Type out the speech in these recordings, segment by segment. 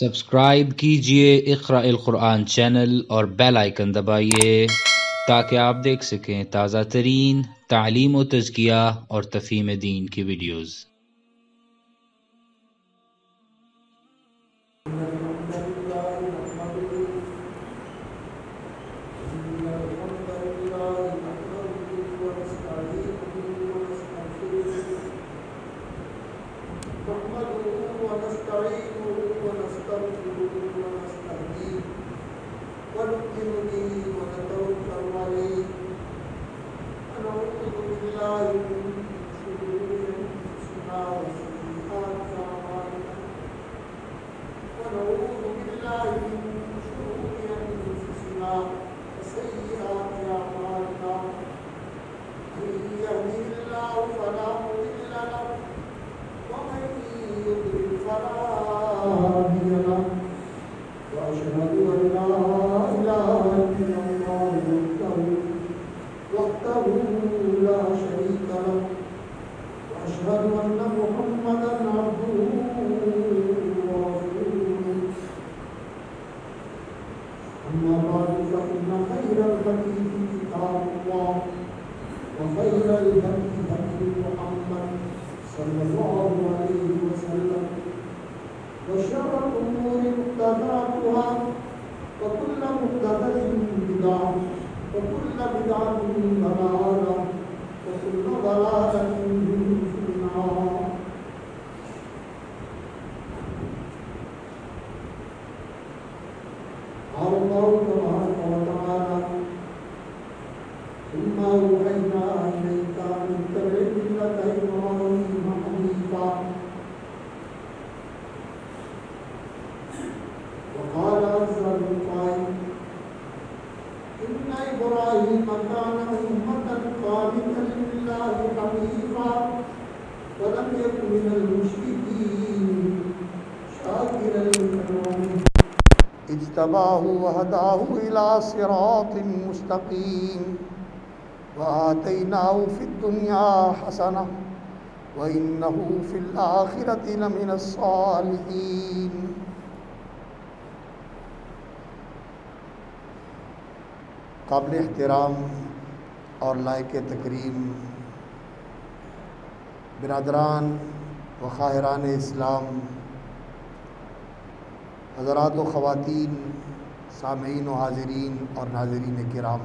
Subscribe कीजिए इक़राअल क़ुरआन channel और bell icon दबाइए ताकि आप देख सकें ताज़ा तरीन तालीम व तज़किया और तफ़हीम दीन की वीडियोज़। इज्तबाहु वहदाहु इला सिरातिन मुस्तकीम व आतैनाहु फिद दुनिया हसना व इन्नहु फिल आखिरति लमिनस सालिहीन। काबिल एहतराम और लायक तकरीम बिरादरान व ख़ाहिरान इस्लाम, हज़रात व ख़वातीन, सामीईन व हाज़िरीन और नाज़रीन किराम,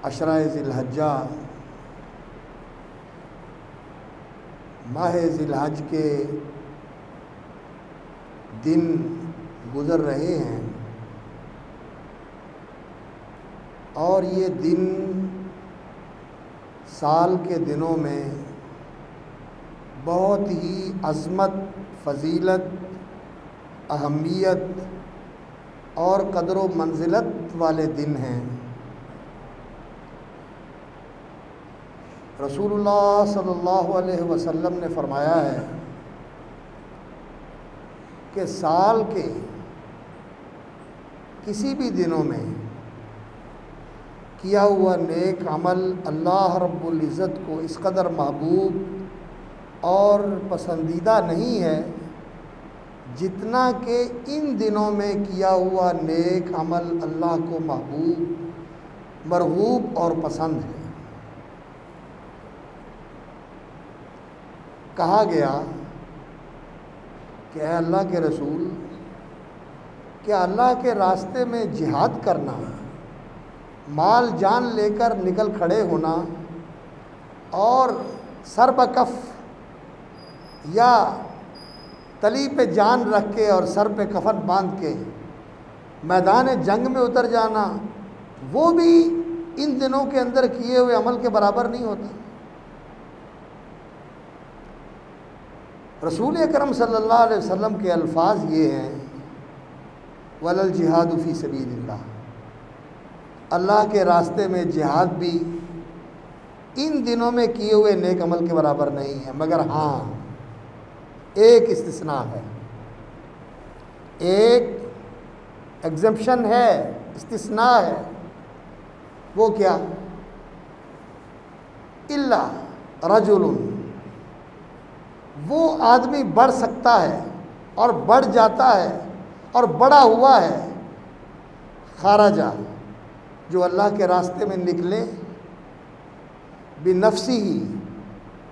अशरा ज़िलहज्जा माह ज़िलहज के दिन गुज़र रहे हैं और ये दिन साल के दिनों में बहुत ही अज़मत, फ़ज़ीलत, अहमियत और क़द्र व मंज़िलत वाले दिन हैं। रसूलुल्लाह सल्लल्लाहु अलैहि वसल्लम ने फ़रमाया है कि साल के किसी भी दिनों में किया हुआ नेक अमल अल्लाह रब्बुल इज़्ज़त को इस कदर महबूब और पसंदीदा नहीं है जितना कि इन दिनों में किया हुआ नेक अमल अल्लाह को महबूब, मरगूब और पसंद है। कहा गया कि अल्लाह के रसूल, क्या अल्लाह के रास्ते में जिहाद करना, माल जान लेकर निकल खड़े होना और सर बकफ या तली पे जान रख के और सर पे कफन बांध के मैदान जंग में उतर जाना, वो भी इन दिनों के अंदर किए हुए अमल के बराबर नहीं होता। रसूल अकरम सल्लल्लाहु अलैहि वसल्लम के अल्फाज ये हैं, वलल जिहादु फ़ी सबीलिल्लाह, अल्लाह के रास्ते में जिहाद भी इन दिनों में किए हुए नेक अमल के बराबर नहीं है। मगर हाँ, एक इस्तिस्ना है, एक एग्जम्पशन है, इस्तिस्ना है। वो क्या? इल्ला रजुलुन वो आदमी बढ़ सकता है और बढ़ जाता है और बड़ा हुआ है खाराजा, जो अल्लाह के रास्ते में निकले बिनफ्सी ही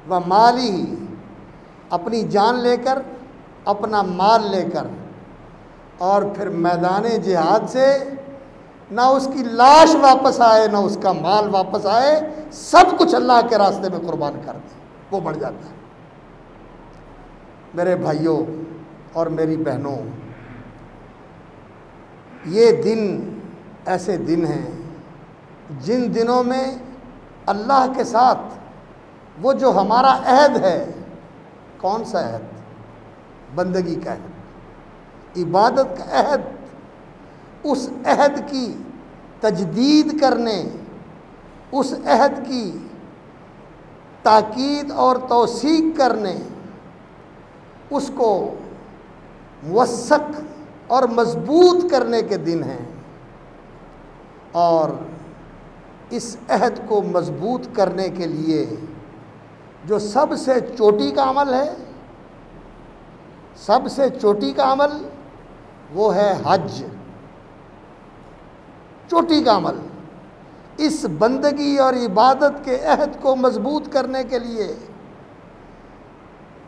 व माली ही, अपनी जान लेकर, अपना माल लेकर, और फिर मैदान जिहाद से ना उसकी लाश वापस आए ना उसका माल वापस आए, सब कुछ अल्लाह के रास्ते में कुर्बान कर दे, वो बढ़ जाता है। मेरे भाइयों और मेरी बहनों, ये दिन ऐसे दिन हैं जिन दिनों में अल्लाह के साथ वो जो हमारा अहद है, कौन सा अहद? बंदगी का अहद, इबादत का अहद, उस अहद की तजदीद करने, उस अहद की ताकीद और तौसीक करने, उसको मुवस्सक और मजबूत करने के दिन हैं। और इस अहद को मजबूत करने के लिए जो सबसे चोटी का अमल है, सबसे चोटी का अमल वो है हज। चोटी का अमल, इस बंदगी और इबादत के अहद को मजबूत करने के लिए,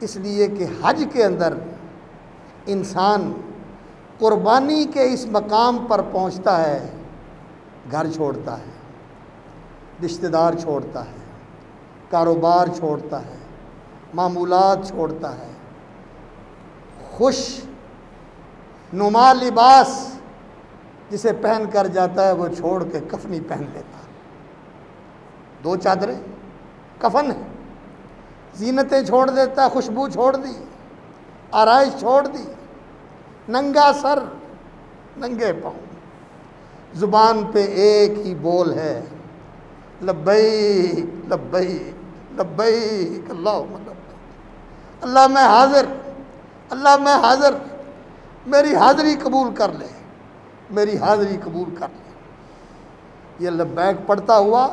इसलिए कि हज के अंदर इंसान कुर्बानी के इस मकाम पर पहुंचता है, घर छोड़ता है, रिश्तेदार छोड़ता है, कारोबार छोड़ता है, मामूलात छोड़ता है, खुश नुमा लिबास जिसे पहन कर जाता है वो छोड़ के कफनी पहन लेता है। 2 चादरें कफन है, जीनतें छोड़ देता है, खुशबू छोड़ दी, आराइश छोड़ दी, नंगा सर, नंगे पाँव, ज़ुबान पे एक ही बोल है, लब्बैक लब्बैक लब्बैक अल्लाहुम्मा लब्बैक, अल्लाह मैं हाजिर, अल्लाह मैं हाजिर, मेरी हाज़िरी कबूल कर ले, मेरी हाज़िरी कबूल कर ले। ये लब्बैक पढ़ता हुआ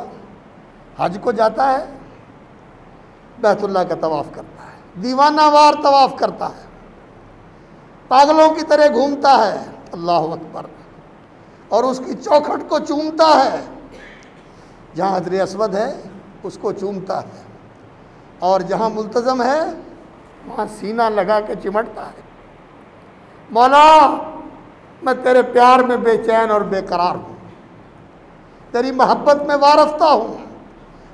हज को जाता है, बैतुल्लाह का तवाफ़ करता है, दीवानावार तवाफ़ करता है, पागलों की तरह घूमता है, अल्लाहु अकबर, और उसकी चौखट को चूमता है, जहाँ हजर अस्वद है उसको चूमता है, और जहाँ मुल्तज़म है वहाँ सीना लगा के चिमटता है। मौला मैं तेरे प्यार में बेचैन और बेकरार हूँ, तेरी मोहब्बत में वारफ्ता हूँ,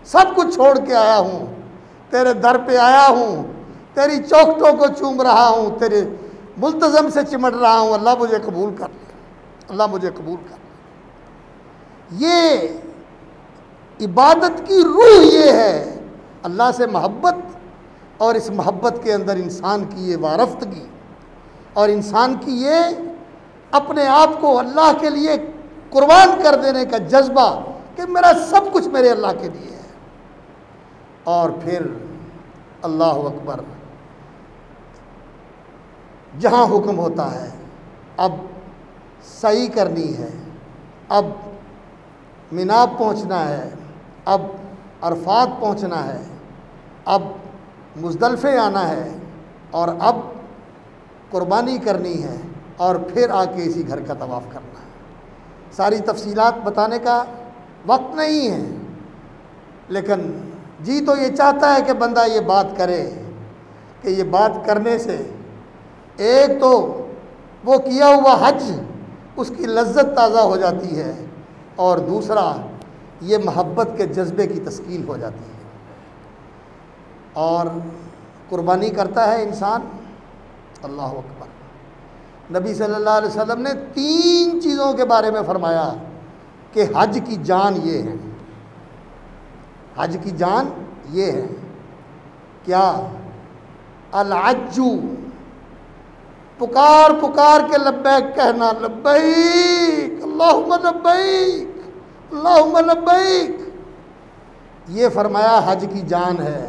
सब कुछ छोड़ के आया हूँ, तेरे दर पे आया हूँ, तेरी चौखटों को चूम रहा हूँ, तेरे मुल्तज़म से चिमट रहा हूँ, अल्लाह मुझे कबूल कर ले, अल्लाह मुझे कबूल कर ले। ये इबादत की रूह ये है, अल्लाह से मोहब्बत, और इस मोहब्बत के अंदर इंसान की ये वारफ्तगी और इंसान की ये अपने आप को अल्लाह के लिए कुर्बान कर देने का जज्बा कि मेरा सब कुछ मेरे अल्लाह के लिए है। और फिर अल्लाहु अकबर, जहाँ हुक्म होता है अब सही करनी है, अब मिना पहुँचना है, अब अरफात पहुँचना है, अब मुज़दलिफ़े आना है, और अब कुर्बानी करनी है, और फिर आके इसी घर का तवाफ़ करना है। सारी तफसीलात बताने का वक्त नहीं है, लेकिन जी तो ये चाहता है कि बंदा ये बात करे कि ये बात करने से एक तो वो किया हुआ हज उसकी लज्जत ताज़ा हो जाती है, और दूसरा ये मोहब्बत के जज्बे की तस्कीन हो जाती है। और कुर्बानी करता है इंसान, अल्लाह अकबर। नबी सल्लल्लाहु अलैहि वसल्लम ने 3 चीज़ों के बारे में फरमाया कि हज की जान ये है, हज की जान ये है। क्या? अल-अज्जू, पुकार पुकार के लब्बैक कहना, लब्बैक अल्लाहुम्मा लब्बैक अल्लाहुम्मा लब्बैक, ये फरमाया हज की जान है।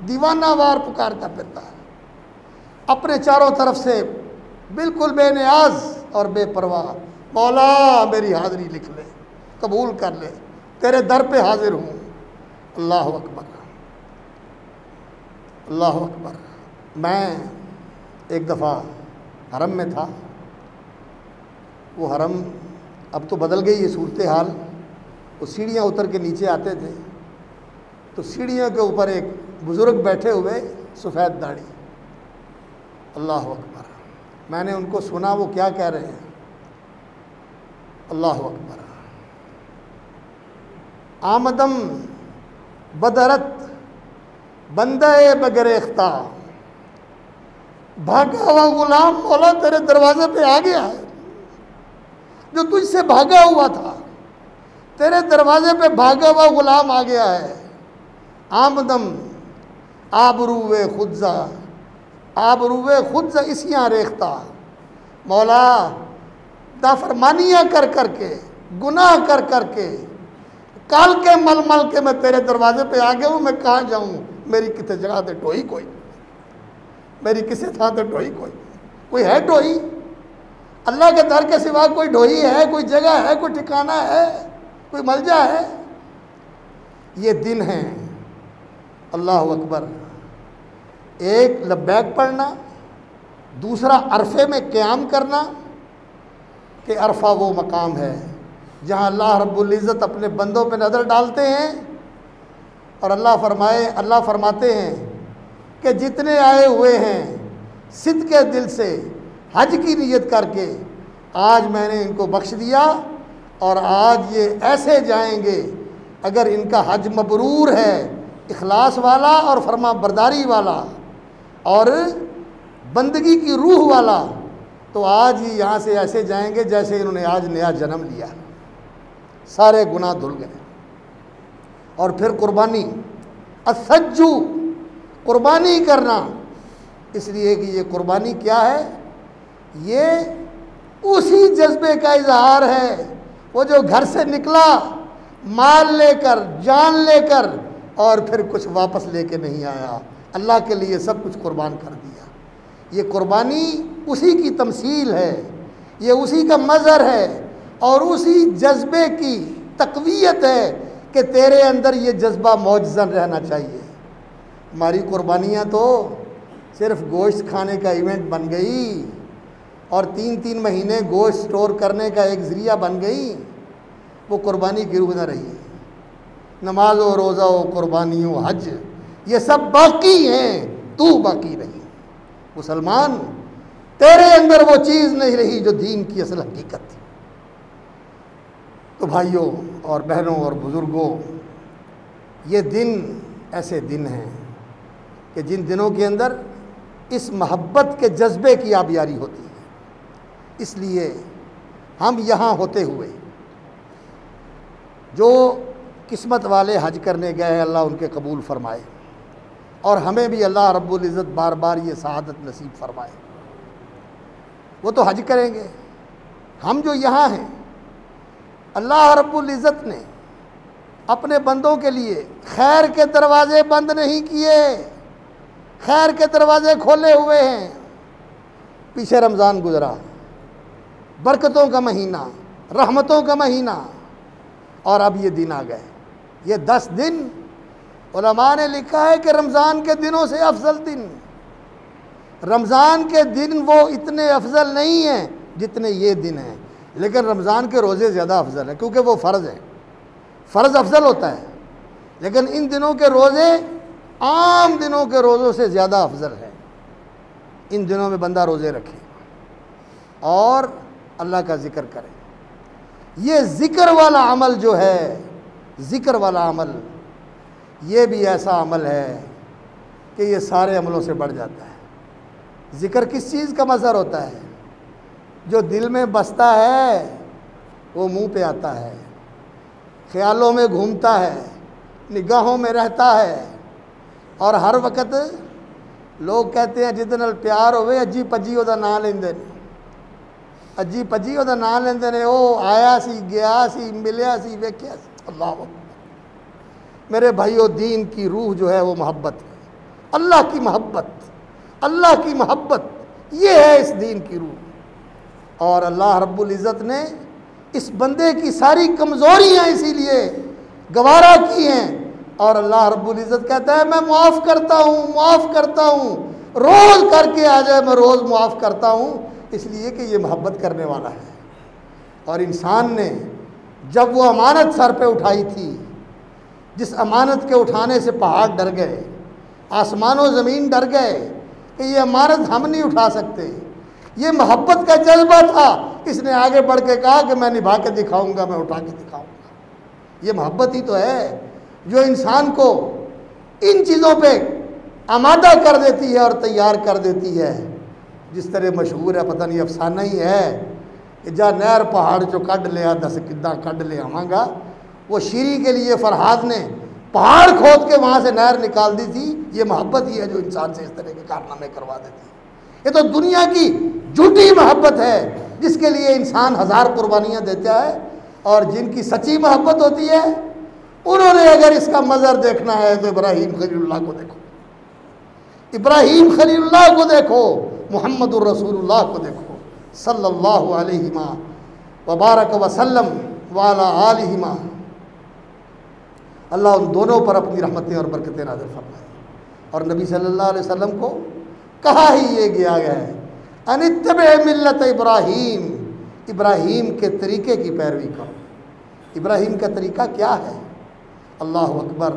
दीवानावार पुकारता फिरता है, अपने चारों तरफ से बिल्कुल बेनियाज और बेपरवाह, मौला मेरी हाज़िरी लिख ले, कबूल कर ले, तेरे दर पे हाजिर हूँ। अल्लाह अकबर, अल्लाह अकबर। मैं एक दफ़ा हरम में था। वो हरम अब तो बदल गई है सूरत हाल। वो सीढ़ियाँ उतर के नीचे आते थे तो सीढ़ियों के ऊपर एक बुज़ुर्ग बैठे हुए, सफ़ेद दाढ़ी। अल्लाह अकबर। मैंने उनको सुना वो क्या कह रहे हैं। अल्लाह अकबर। आमदम बदरत बंदे बगरेख्ता, भागा हुआ गुलाम मौला तेरे दरवाजे पे आ गया है। जो तुझसे भागा हुआ था, तेरे दरवाजे पे भागा हुआ गुलाम आ गया है। आमदम आबरूवे खुदजा, आबरूवे खुदजा इसियाँ रेख्ता। मौला नाफरमानियाँ कर करके, गुनाह कर करके, काल के मल मल के मैं तेरे दरवाजे पे आ गया हूँ। मैं कहाँ जाऊँ? मेरी कितने जगह ते टोई कोई, मेरी किसी था तो ढोई कोई है ढोई? अल्लाह के दर के सिवा कोई ढोई है? कोई जगह है? कोई ठिकाना है? कोई मलजा है? ये दिन है। अल्लाह अकबर। एक लब्बैक पढ़ना, दूसरा अरफे में क़याम करना कि अरफा वो मकाम है जहाँ अल्लाह रब्बुल इज़्ज़त अपने बंदों पे नज़र डालते हैं और अल्लाह फरमाते हैं कि जितने आए हुए हैं सिद्क़ के दिल से हज की नियत करके, आज मैंने इनको बख्श दिया और आज ये ऐसे जाएंगे। अगर इनका हज मबरूर है, इखलास वाला और फरमा बरदारी वाला और बंदगी की रूह वाला, तो आज ही यहाँ से ऐसे जाएंगे जैसे इन्होंने आज नया जन्म लिया, सारे गुनाह धुल गए। और फिर कुर्बानी, असज्जू, कुर्बानी करना। इसलिए कि ये कुर्बानी क्या है? ये उसी जज्बे का इजहार है, वो जो घर से निकला माल लेकर, जान लेकर और फिर कुछ वापस लेके नहीं आया, अल्लाह के लिए सब कुछ कुर्बान कर दिया। ये कुर्बानी उसी की तमसील है, ये उसी का मज़हर है और उसी जज्बे की तक़वियत है कि तेरे अंदर ये जज्बा मौजज़न रहना चाहिए। हमारी कुर्बानियाँ तो सिर्फ़ गोश्त खाने का इवेंट बन गई और 3-3 महीने गोश्त स्टोर करने का एक ज़रिया बन गई। वो कुर्बानी की रूह न रही। नमाज व रोज़ा व कुर्बानी व हज, ये सब बाकी हैं, तू बाकी नहीं। मुसलमान, तेरे अंदर वो चीज़ नहीं रही जो दीन की असल हकीकत थी। तो भाइयों और बहनों और बुज़ुर्गों, ये दिन ऐसे दिन हैं कि जिन दिनों के अंदर इस मोहब्बत के जज्बे की आबियारी होती है। इसलिए हम यहाँ होते हुए जो किस्मत वाले हज करने गए हैं, अल्लाह उनके कबूल फ़रमाए और हमें भी अल्लाह रब्बुल इज़्ज़त बार बार ये सआदत नसीब फ़रमाए। वो तो हज करेंगे, हम जो यहाँ हैं, अल्लाह रब्बुल इज़्ज़त ने अपने बंदों के लिए खैर के दरवाज़े बंद नहीं किए, खैर के दरवाज़े खोले हुए हैं। पीछे रमज़ान गुज़रा, बरकतों का महीना, रहमतों का महीना, और अब ये दिन आ गए। ये 10 दिन उलमा ने लिखा है कि रमज़ान के दिनों से अफजल दिन। रमज़ान के दिन वो इतने अफजल नहीं हैं जितने ये दिन हैं, लेकिन रमज़ान के रोज़े ज़्यादा अफजल हैं क्योंकि वो फ़र्ज़ है। फ़र्ज़ अफजल होता है, लेकिन इन दिनों के रोज़े आम दिनों के रोज़ों से ज़्यादा अफजल है। इन दिनों में बंदा रोज़े रखे और अल्लाह का ज़िक्र करे। ये ज़िक्र वाला अमल जो है, ज़िक्र वाला अमल, ये भी ऐसा अमल है कि ये सारे अमलों से बढ़ जाता है। ज़िक्र किस चीज़ का मज़हर होता है? जो दिल में बसता है वो मुंह पे आता है, ख्यालों में घूमता है, निगाहों में रहता है और हर वक्त लोग कहते हैं जिदे नाल प्यार होवे अज्जी पज्जी ओदा नाम लेंदे ने, अज्जी पज्जी ओदा नाम लेंदे ने। वो आया सी, गया सी, मिलिया सी, वेख्या सी। अल्लाह अकबर। मेरे भाइयों, दीन की रूह जो है वो मोहब्बत है, अल्लाह की मोहब्बत, अल्लाह की मोहब्बत, ये है इस दीन की रूह। और अल्लाह रब्बुल इज़्ज़त ने इस बंदे की सारी कमज़ोरियाँ इसीलिए गवारा की हैं और अल्लाह रब्बुल इज़्ज़त कहता है मैं माफ़ करता हूँ, माफ़ करता हूँ। रोज़ करके आ जाए, मैं रोज़ मुआफ़ करता हूँ, इसलिए कि ये मोहब्बत करने वाला है। और इंसान ने जब वो अमानत सर पे उठाई थी, जिस अमानत के उठाने से पहाड़ डर गए, आसमानों ज़मीन डर गए कि ये अमानत हम नहीं उठा सकते, ये मोहब्बत का जज्बा था, इसने आगे बढ़ के कहा कि मैं निभा के दिखाऊंगा, मैं उठा के दिखाऊंगा। ये मोहब्बत ही तो है जो इंसान को इन चीज़ों पे आमादा कर देती है और तैयार कर देती है। जिस तरह मशहूर है, पता नहीं अफसाना ही है कि जा नहर पहाड़ जो कढ़ लिया दस किदा कढ़ ले आवांगा। वो शीरी के लिए फरहाद ने पहाड़ खोद के वहाँ से नहर निकाल दी थी। ये मोहब्बत ही है जो इंसान से इस तरह के कारनामे करवा देती है। ये तो दुनिया की झूठी मोहब्बत है जिसके लिए इंसान हज़ार कुर्बानियाँ देता है, और जिनकी सच्ची मोहब्बत होती है उन्होंने अगर इसका मज़र देखना है तो इब्राहीम खलीलुल्लाह को देखो, इब्राहीम खलीलुल्लाह को देखो, मुहम्मदुर रसूलुल्लाह को देखो सल्लल्लाहु अलैहि व बारक वसल्लम वाला आलिहिमा। अल्लाह उन दोनों पर अपनी रहमतें और बरकतें नाज़िल फरमाए। और नबी सल्लल्लाहु अलैहि वसल्लम को कहा ही ये गया है अनित्तबे मिल्लत इब्राहीम, इब्राहीम के तरीके की पैरवी करो। इब्राहीम का तरीका क्या है? अल्लाह अकबर।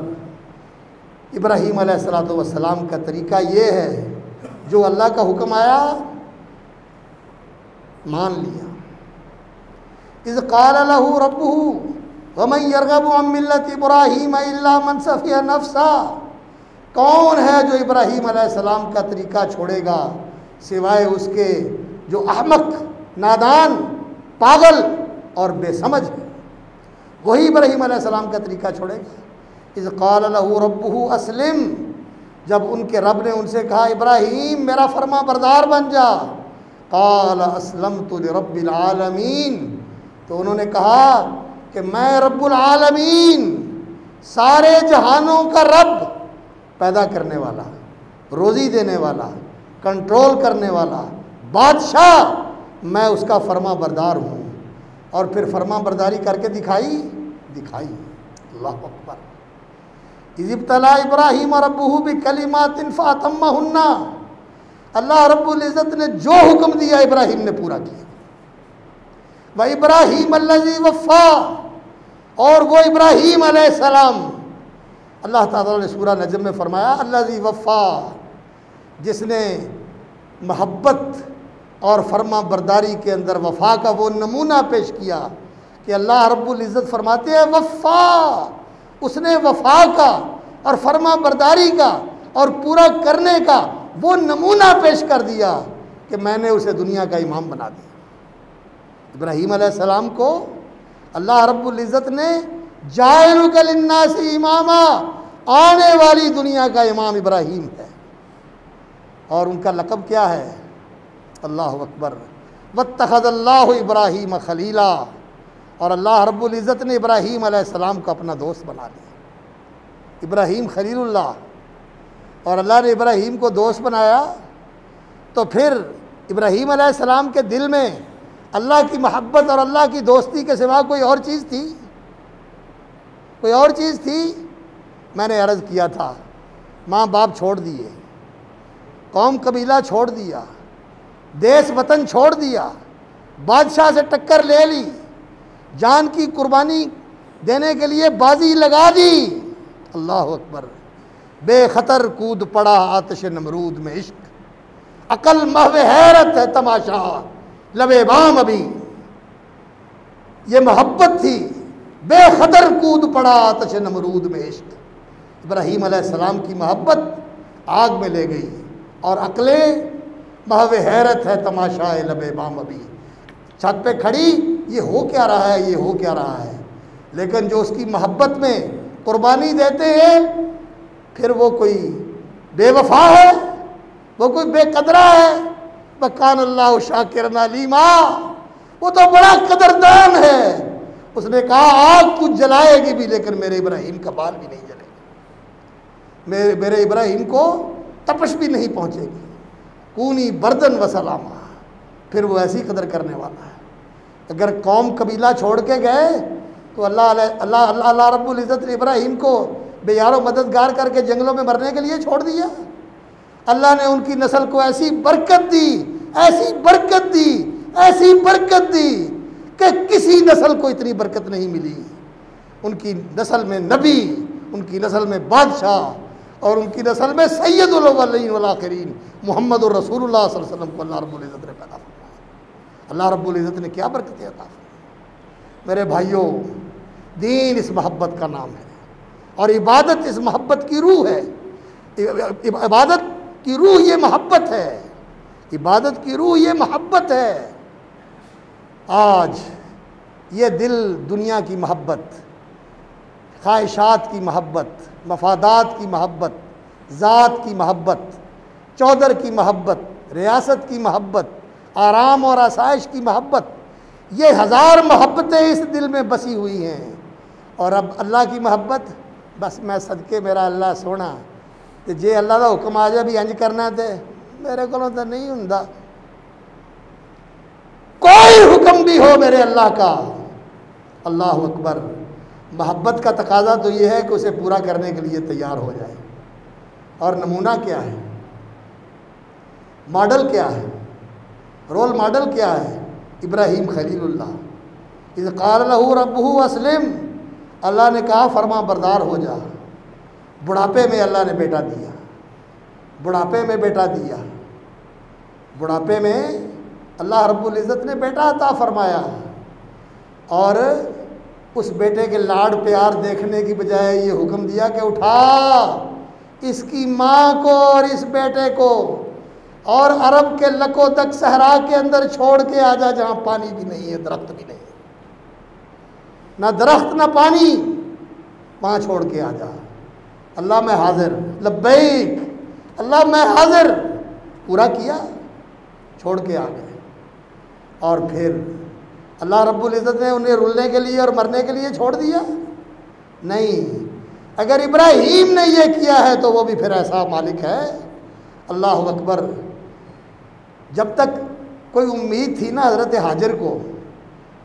इब्राहीम अलैहिस्सलातु वस्सलाम का तरीका ये है जो अल्लाह का हुक्म आया मान लिया। इज़ क़ाल लहू रब्बुहु व मन यरग़बु अन मिल्लति इब्राहीम इल्ला मन सफ़िह नफ़्सा। कौन है जो इब्राहीम अलैहिस्सलाम का तरीका छोड़ेगा सिवाय उसके जो अहमक, नादान, पागल और बेसमझ है, वही इब्राहीम अलैहिस्सलाम का तरीका छोड़ेगा। इज़ क़ाल लहू रब्बुहु अस्लिम, जब उनके रब ने उनसे कहा इब्राहीम मेरा फरमा बरदार बन जा। क़ाल अस्लमतु लिरब्बिल आलमीन, तो उन्होंने कहा कि मैं रब्बुल आलमीन, सारे जहानों का रब, पैदा करने वाला, रोज़ी देने वाला, कंट्रोल करने वाला, बादशाह, मैं उसका फरमा बरदार हूँ। और फिर फरमा बरदारी करके दिखाई। अल्लाह अकबर। इज़्ब्तला इब्राहीम रब्बुहु बिकलिमातिन फ़अतम्महुन्ना, अल्लाह रब्बुल इज़्ज़त ने जो हुक्म दिया इब्राहीम ने पूरा किया। व इब्राहीम अल्लज़ी वफ़ा, और वो इब्राहीम अलैहिस्सलाम, अल्लाह ताला ने सूरा नजम में फरमाया अल्लज़ी वफ़ा, जिसने मोहब्बत और फरमा बरदारी के अंदर वफ़ा का वो नमूना पेश किया कि अल्लाह रब्बुल इज़्ज़त फरमाते हैं वफ़ा, उसने वफ़ा का और फरमा बरदारी का और पूरा करने का वो नमूना पेश कर दिया कि मैंने उसे दुनिया का इमाम बना दिया। इब्राहीम अलैहिस्सलाम को अल्लाह रब्बुल इज़्ज़त ने जाइलुका लिन्नासी इमामा, आने वाली दुनिया का इमाम इब्राहीम है। और उनका लक़ब क्या है? अल्लाह अकबर। वत्तख़ज़ल्लाहु इब्राहीम खलीला, और अल्लाह रब्बुल इज़्ज़त ने इब्राहीम अलैहिस्सलाम को अपना दोस्त बना लिया। इब्राहीम खलीलुल्लाह, और अल्लाह ने इब्राहीम को दोस्त बनाया तो फिर इब्राहीम अलैहिस्सलाम के दिल में अल्लाह की मोहब्बत और अल्लाह की दोस्ती के सिवा कोई और चीज़ थी? कोई और चीज़ थी? मैंने अर्ज़ किया था, माँ बाप छोड़ दिए, कौम कबीला छोड़ दिया, देश वतन छोड़ दिया, बादशाह से टक्कर ले ली, जान की कुर्बानी देने के लिए बाजी लगा दी। अल्लाह अकबर। बेखतर कूद पड़ा आतिश नमरूद में इश्क, अकल महवे हैरत है तमाशा लबे बाम अभी। ये मोहब्बत थी, बेखतर कूद पड़ा आतिश नमरूद में इश्क। इब्राहीम अलैहिस्सलाम की मोहब्बत आग में ले गई और अकलें महवे हैरत है तमाशा लबे बाम अभी। छत पे खड़ी, ये हो क्या रहा है, ये हो क्या रहा है। लेकिन जो उसकी मोहब्बत में कुर्बानी देते हैं, फिर वो कोई बेवफा है, वो कोई बेकदरा है। वकान अल्लाह शाकिरन अलीमा, वो तो बड़ा कदरदान है। उसने कहा आग कुछ जलाएगी भी, लेकिन मेरे इब्राहीम का बाल भी नहीं जलेगा, मेरे इब्राहीम को तपश भी नहीं पहुँचेगी। कूनी बर्दन व सलामा, फिर वो ऐसी कदर करने वाला है। अगर कौम कबीला छोड़ के गए तो अल्लाह रब्बुल इज़्ज़त ने इब्राहीम को बेयारो मददगार करके जंगलों में मरने के लिए छोड़ दिया। अल्लाह ने उनकी नस्ल को ऐसी बरकत दी, ऐसी बरकत दी, ऐसी बरकत दी कि किसी नस्ल को इतनी बरकत नहीं मिली। उनकी नस्ल में नबी, उनकी नस्ल में बादशाह और उनकी नस्ल में सैयदुल अव्वलीन वल आखिरीन मुहम्मदुर रसूलुल्लाह सल्लल्लाहु अलैहि वसल्लम को अल्लाह रब्बुल इज़्ज़त ने पैदा फरमाया। अल्लाह रब्बुल इज़्ज़त ने क्या बरकतें अता फरमाई। मेरे भाइयों, दीन इस मोहब्बत का नाम है और इबादत इस मोहब्बत की रूह है। इबादत की रूह ये मोहब्बत है, इबादत की रूह ये मोहब्बत है। आज ये दिल दुनिया की मोहब्बत, ख्वाहिशात की मोहब्बत, मफादात की मोहब्बत, ज़ात की मोहब्बत, चौधर की मोहब्बत, रियासत की मोहब्बत, आराम और आसाइश की मोहब्बत, ये हज़ार मोहब्बतें इस दिल में बसी हुई हैं। और अब अल्लाह की मोहब्बत, बस मैं सदके मेरा अल्लाह सोना तो जे अल्लाह का हुक्म आ जाए भी इंज करना तो मेरे को तो नहीं हुंदा। कोई हुक्म भी हो मेरे अल्लाह का, अल्लाह अकबर, मोहब्बत का तकाजा तो ये है कि उसे पूरा करने के लिए तैयार हो जाए। और नमूना क्या है, मॉडल क्या है, रोल मॉडल क्या है? इब्राहीम खलीलुल्लाह। इज़ क़ाल लहू रब्बुहु अस्लिम, अल्लाह ने कहा फरमा बरदार हो जा। बुढ़ापे में अल्लाह ने बेटा दिया, बुढ़ापे में बेटा दिया, बुढ़ापे में अल्लाह रब्बुल इज़्ज़त ने बेटा अता फरमाया। और उस बेटे के लाड प्यार देखने की बजाय ये हुक्म दिया कि उठा इसकी माँ को और इस बेटे को और अरब के लको तक सहरा के अंदर छोड़ के आ जा, जहाँ पानी भी नहीं है, दरख्त भी नहीं है, ना दरख्त ना पानी, वहाँ छोड़ के आ जा। अल्लाह मैं हाजिर, लब्बैक अल्लाह मैं हाजिर। पूरा किया, छोड़ के आ गए। और फिर अल्लाह रब्बुल इज़्ज़त ने उन्हें रुलने के लिए और मरने के लिए छोड़ दिया? नहीं। अगर इब्राहीम ने यह किया है तो वो भी फिर ऐसा मालिक है। अल्लाह अकबर। जब तक कोई उम्मीद थी ना हज़रत हाजिर को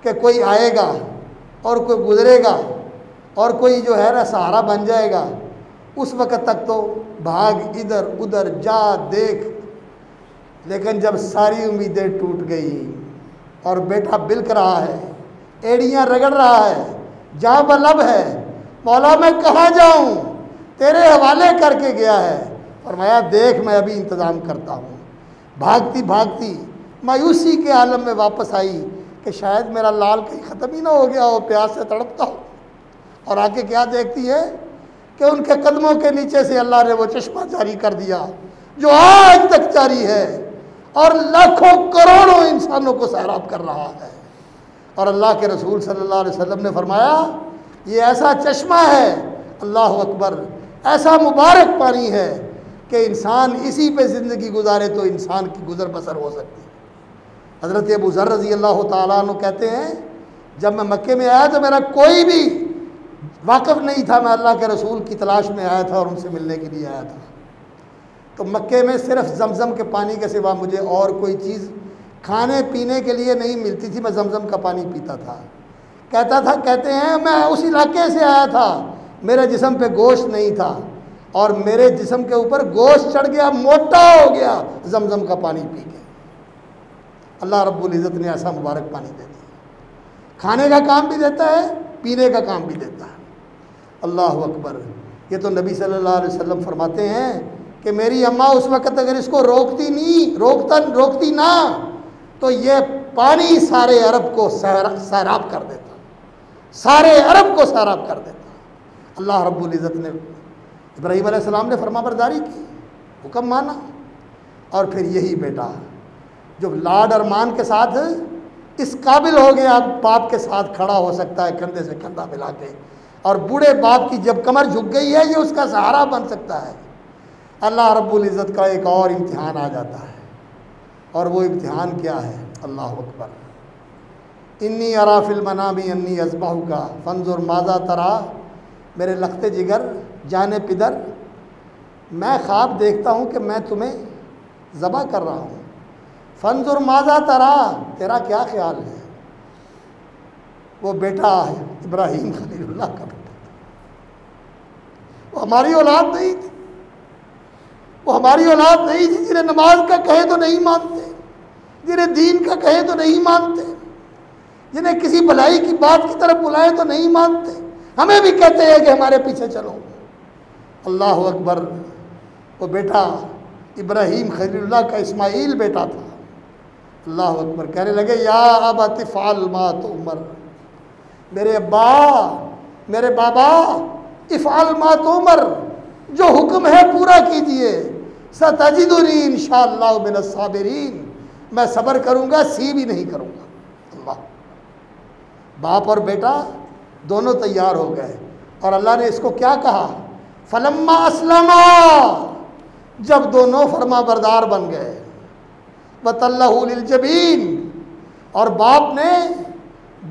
कि कोई आएगा और कोई गुजरेगा और कोई जो है ना सहारा बन जाएगा, उस वक़्त तक तो भाग इधर उधर जा देख। लेकिन जब सारी उम्मीदें टूट गई और बेटा बिल्क रहा है, एड़ियाँ रगड़ रहा है, जहाँ बलब है, मौला मैं कहाँ जाऊँ, तेरे हवाले करके गया है। फरमाया देख मैं अभी इंतज़ाम करता हूँ। भागती भागती मायूसी के आलम में वापस आई कि शायद मेरा लाल कहीं ख़त्म ही ना हो गया हो, प्यास से तड़पता हो। और आके क्या देखती है कि उनके कदमों के नीचे से अल्लाह ने वो चश्मा जारी कर दिया जो आज तक जारी है और लाखों करोड़ों इंसानों को सैराब कर रहा है। और अल्लाह के रसूल सल्लल्लाहु अलैहि वसल्लम ने फरमाया ये ऐसा चश्मा है, अल्लाह अकबर, ऐसा मुबारक पानी है कि इंसान इसी पे ज़िंदगी गुजारे तो इंसान की गुजर बसर हो सकती है। हज़रत अबू ज़र रज़ी अल्लाह तआला अन्हु कहते हैं जब मैं मक्के में आया तो मेरा कोई भी वाक़िफ़ नहीं था, मैं अल्लाह के रसूल की तलाश में आया था और उनसे मिलने के लिए आया था। तो मक्के में सिर्फ ज़मज़म के पानी के सिवा मुझे और कोई चीज़ खाने पीने के लिए नहीं मिलती थी। मैं ज़मज़म का पानी पीता था। कहते हैं मैं उस इलाके से आया था, मेरे जिस्म पे गोश्त नहीं था और मेरे जिस्म के ऊपर गोश्त चढ़ गया, मोटा हो गया ज़मज़म का पानी पी के। अल्लाह रब्बुल इज़्ज़त ने ऐसा मुबारक पानी दे दिया। खाने का काम भी देता है, पीने का काम भी देता है। अल्लाह अकबर। ये तो नबी सल्लल्लाहु अलैहि वसल्लम फरमाते हैं कि मेरी अम्मा उस वक़्त अगर इसको रोकती ना तो ये पानी सारे अरब को सैराब कर देता, सारे अरब को सैराब कर देता। अल्लाह रब्बुल इज़्ज़त ने इब्राहीम अलैहिस्सलाम ने फरमाबरदारी की, हुक्म माना। और फिर यही बेटा जो लाड अरमान के साथ इस काबिल हो गया, बाप के साथ खड़ा हो सकता है कंधे से कंधा मिला के, और बूढ़े बाप की जब कमर झुक गई है ये उसका सहारा बन सकता है। अल्लाह रब्बुल इज़्ज़त का एक और इम्तिहान आ जाता है। और वो इम्तिहान क्या है? अल्लाह अकबर। इन्नी अरा फिल मनामी अन्नी अज़बहु का फंजुर माज़ा तरा। मेरे लख्ते जिगर जाने पिदर, मैं ख्वाब देखता हूँ कि मैं तुम्हें ज़बह कर रहा हूँ। फंजुर माज़ा तरा, तेरा क्या ख्याल है? वो बेटा है इब्राहीम खलीलुल्लाह का बेटा, वो हमारी औलाद नहीं थी, वो हमारी औलाद नहीं थी जिन्हें नमाज का कहे तो नहीं मानते, जिन्हें दीन का कहे तो नहीं मानते, जिन्हें किसी भलाई की बात की तरफ बुलाए तो नहीं मानते, हमें भी कहते हैं कि हमारे पीछे चलो। अल्लाह अकबर। वो बेटा इब्राहीम खलीलुल्लाह का इस्माइल बेटा था। अल्लाह अकबर। कहने लगे या अबत इफ़अल मा तुअमर, मेरे अब्बा, मेरे बाबा, इफ़अल मा तुअमर, जो हुक्म है पूरा कीजिए। सतजिदुनी इंशाअल्लाह मिनस साबिरीन, मैं सब्र करूँगा, सी भी नहीं करूँगा। अल्लाह। बाप और बेटा दोनों तैयार हो गए और अल्लाह ने इसको क्या कहा, फलम्मा अस्लमा, जब दोनों फरमा बरदार बन गए, वतल्लहु लिल जबीन, और बाप ने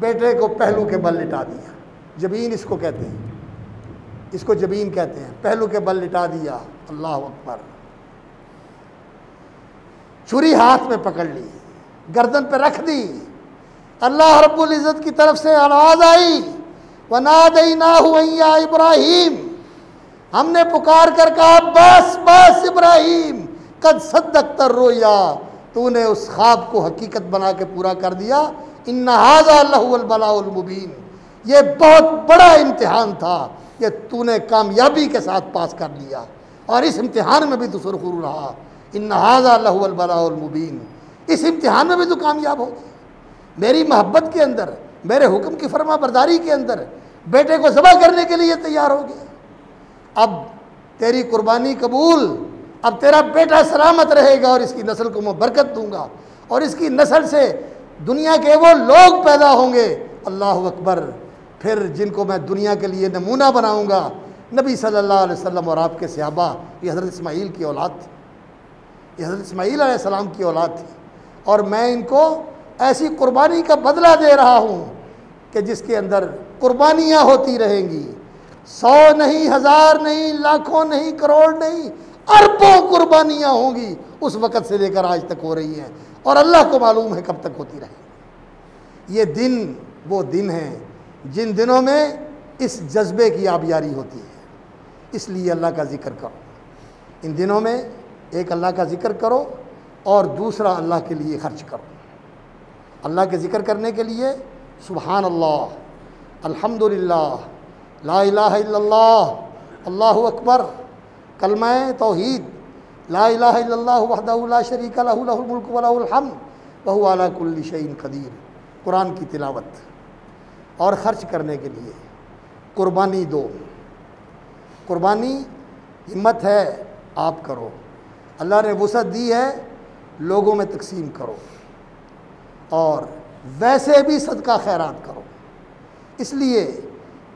बेटे को पहलू के बल लिटा दिया। जबीन इसको कहते हैं, इसको जबीन कहते हैं, पहलू के बल लिटा दिया। अल्लाह अकबर। छुरी हाथ में पकड़ ली, गर्दन पे रख दी। अल्लाह रब्बुल इज़्ज़त की तरफ से आवाज़ आई, वनादैनाहु या इब्राहीम, हमने पुकार कर कहा बस बस इब्राहीम, कद सद्दक़्ता रोया, तूने उस ख्वाब को हकीकत बना के पूरा कर दिया। इन्ना हाज़ा लहुल बलाउल मुबीन, ये बहुत बड़ा इम्तिहान था, ये तूने कामयाबी के साथ पास कर लिया और इस इम्तिहान में भी तू सुरखरू रहा। इन्ना हाज़ा लहुल बलाउल मुबीन, इस इम्तिहान में भी तू कामयाब हो गया। मेरी मोहब्बत के अंदर, मेरे हुक्म की फरमा बरदारी के अंदर बेटे को ज़बह करने के लिए तैयार हो गया। अब तेरी कुर्बानी कबूल, अब तेरा बेटा सलामत रहेगा और इसकी नस्ल को मैं बरकत दूंगा और इसकी नस्ल से दुनिया के वो लोग पैदा होंगे, अल्लाह अकबर, फिर जिनको मैं दुनिया के लिए नमूना बनाऊंगा। नबी सल्लल्लाहु अलैहि वसल्लम और आपके सहाबा, ये हज़रत इस्माईल की औलाद थी, ये हज़रत इस्माईल अलैहिस्सलाम की औलाद थी और मैं इनको ऐसी कुर्बानी का बदला दे रहा हूँ कि जिसके अंदर कुर्बानियाँ होती रहेंगी। 100 नहीं, 1000 नहीं, लाखों नहीं, करोड़ नहीं, अरबों कुर्बानियाँ होंगी, उस वक़्त से लेकर आज तक हो रही हैं और अल्लाह को मालूम है कब तक होती रहेगी। ये दिन वो दिन हैं जिन दिनों में इस जज्बे की आबियारी होती है। इसलिए अल्लाह का ज़िक्र करो इन दिनों में, एक अल्लाह का ज़िक्र करो और दूसरा अल्लाह के लिए खर्च करो। अल्लाह के ज़िक्र करने के लिए सुबहान अल्लाह, अल्हम्दुलिल्लाह, ला इलाहा इल्लल्लाह, अल्लाहु अकबर, कलमा तौहीद, ला इलाहा इल्लल्लाह वहदहु ला शरीका लहु लहुल मुल्कु व लहुल हम्द व हुवा अला कुल्लि शैइन क़दीर, कुरान की तिलावत। और ख़र्च करने के लिए कुर्बानी दो। कुर्बानी हिम्मत है आप करो, अल्लाह ने वुसअत दी है, लोगों में तकसीम करो और वैसे भी सदका खैरात करो। इसलिए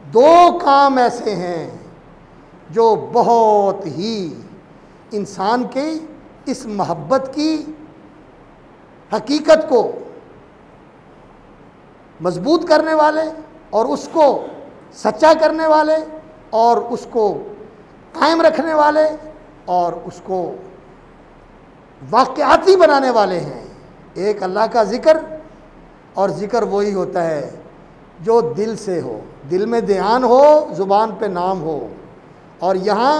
2 काम ऐसे हैं जो बहुत ही इंसान के इस मोहब्बत की हकीकत को मजबूत करने वाले और उसको सच्चा करने वाले और उसको कायम रखने वाले और उसको वाक़याती बनाने वाले हैं। एक अल्लाह का ज़िक्र, और ज़िक्र वही होता है जो दिल से हो, दिल में ध्यान हो, ज़ुबान पे नाम हो और यहाँ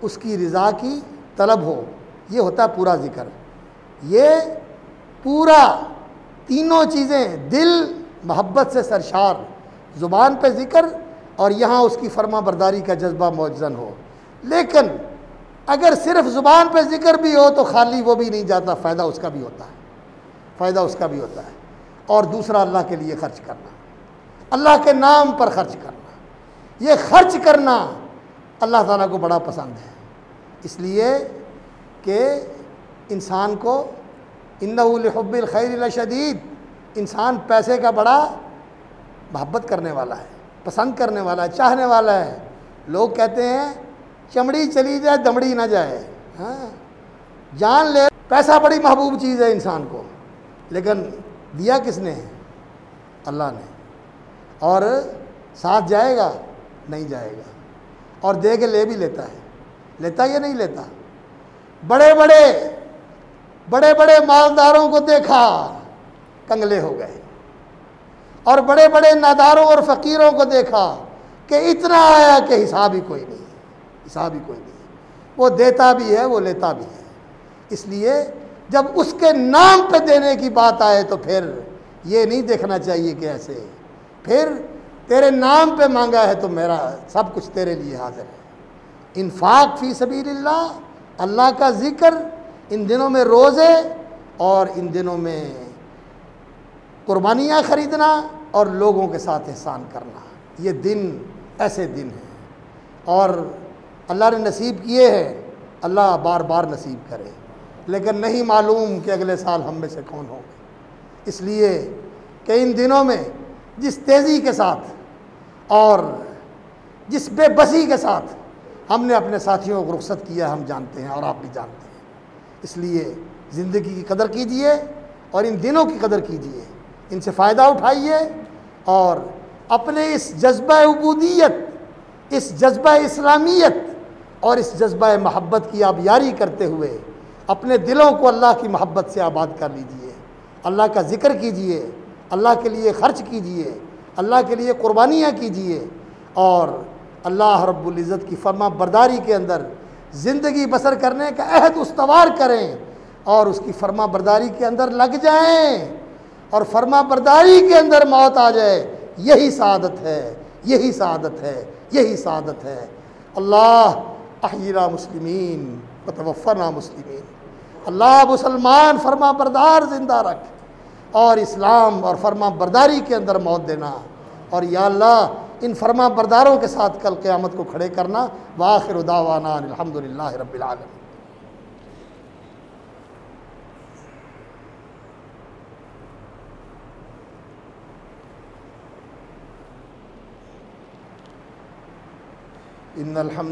उसकी रज़ा की तलब हो, ये होता है पूरा ज़िक्र। ये पूरा तीनों चीज़ें, दिल मोहब्बत से सरशार, ज़ुबान पे ज़िक्र और यहाँ उसकी फरमा बरदारी का जज्बा मौजज़न हो। लेकिन अगर सिर्फ ज़ुबान पे ज़िक्र भी हो तो खाली वो भी नहीं जाता, फ़ायदा उसका भी होता है, फ़ायदा उसका भी होता है। और दूसरा अल्लाह के लिए ख़र्च करना, अल्लाह के नाम पर ख़र्च करना, ये ख़र्च करना अल्लाह ताला को बड़ा पसंद है। इसलिए कि इंसान को इन्नहु लिहुब्बिल खैरि लशदीद, इंसान पैसे का बड़ा मोहब्बत करने वाला है, पसंद करने वाला है, चाहने वाला है। लोग कहते हैं चमड़ी चली जाए दमड़ी ना जाए, हाँ, जान ले। पैसा बड़ी महबूब चीज़ है इंसान को, लेकिन दिया किसने है? अल्लाह ने। और साथ जाएगा? नहीं जाएगा। और दे के ले भी लेता है, लेता या नहीं लेता? बड़े बड़े मालदारों को देखा कंगले हो गए और बड़े बड़े नादारों और फ़कीरों को देखा कि इतना आया कि हिसाब ही कोई नहीं, हिसाब ही कोई नहीं। वो देता भी है, वो लेता भी है। इसलिए जब उसके नाम पे देने की बात आए तो फिर ये नहीं देखना चाहिए कि ऐसे, फिर तेरे नाम पे मांगा है तो मेरा सब कुछ तेरे लिए हाजिर है। इन्फाक फ़ी सबीलिल्लाह, अल्लाह का ज़िक्र, इन दिनों में रोज़े और इन दिनों में कुर्बानियाँ ख़रीदना और लोगों के साथ एहसान करना, ये दिन ऐसे दिन हैं और अल्लाह ने नसीब किए हैं। अल्लाह बार बार नसीब करे, लेकिन नहीं मालूम कि अगले साल हम में से कौन होंगे। इसलिए कि इन दिनों में जिस तेज़ी के साथ और जिस बेबसी के साथ हमने अपने साथियों को रुखसत किया, हम जानते हैं और आप भी जानते हैं। इसलिए ज़िंदगी की कदर कीजिए और इन दिनों की कदर कीजिए, इनसे फ़ायदा उठाइए और अपने इस जज्बा उबूदियत, इस जज्बा इस्लामियत और इस जज्बा महब्बत की आप यारी करते हुए अपने दिलों को अल्लाह की महब्बत से आबाद कर लीजिए। अल्लाह का ज़िक्र कीजिए, अल्लाह के लिए ख़र्च कीजिए, अल्लाह के लिए क़ुरबानियाँ कीजिए और अल्लाह रब्बुल इज़्ज़त की फर्मा बरदारी के अंदर ज़िंदगी बसर करने का अहद उस्तवार करें और उसकी फर्मा बरदारी के अंदर लग जाएं और फर्मा बरदारी के अंदर मौत आ जाए। यही सआदत है, यही सआदत है, यही सआदत है। अल्लाह अहयिना मुस्लिमीन व तवफ़्फ़ना मुस्लिमीन। अल्लाह मुसलमान फर्मा बरदार ज़िंदा रख और इस्लाम और फर्मा बरदारी के अंदर मौत देना और या अल्लाह इन फर्मा बरदारों के साथ कल क़यामत को खड़े करना। व आखिरु दावाना अल्हम्दुलिल्लाहि रब्बिल आलमीन। इन्नल हम्द